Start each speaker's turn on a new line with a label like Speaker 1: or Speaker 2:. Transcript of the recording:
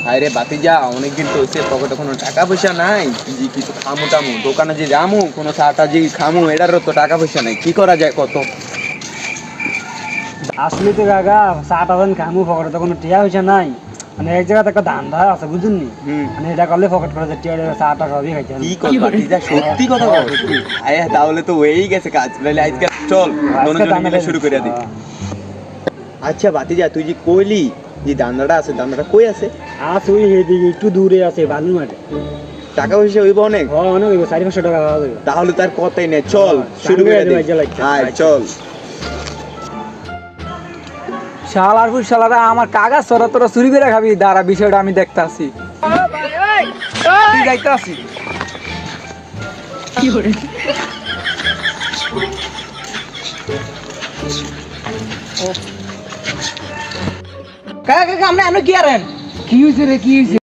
Speaker 1: আরে বাতিজা অনেকদিন তো হচ্ছে পকেটে কোনো টাকা পয়সা নাই, যে কিছু খামু টামু দোকানে যে যামু কোনো চাটা যে খামু এটারও তো টাকা পয়সা নাই, কি করা যায় কত?
Speaker 2: আসলে তো কাকা চাটা যখন খামু পকেটে তো কোনো টিয়া হয়েছে নাই, মানে এক জায়গাতে একটা ধান্দা আছে বুঝুন নি, মানে এটা করলে পকেট করে টিয়া চাটা সবই খাইতে
Speaker 1: কি কর বাতিজা, সত্যি কথা বল। আরে তাহলে তো হয়েই গেছে কাজ, তাহলে আজকে চল দোনো মিলে শুরু করে দিই। আচ্ছা বাতিজা তুই যে কইলি যে দান্দাটা আছে, দান্দাটা কই আছে?
Speaker 2: আজ ওই এদিকে একটু দূরে আছে বালুর মাঠে।
Speaker 1: টাকা পয়সা হইব অনেক?
Speaker 2: অনেক হইব, 400 টাকা পাওয়া যাবে।
Speaker 1: তাহলে তার কথাই নেই, চল শুরু করে দিই। আয় চল।
Speaker 3: শালার ফুল শালারা আমার কাগজ সরা তোরা চুরি করে খাবি, দাঁড়া বিষয়টা আমি দেখতে আসি। যাইতে আসি কাকা কাকা আমরা কি আরেন? কি হয়েছে রে, কি হয়েছে?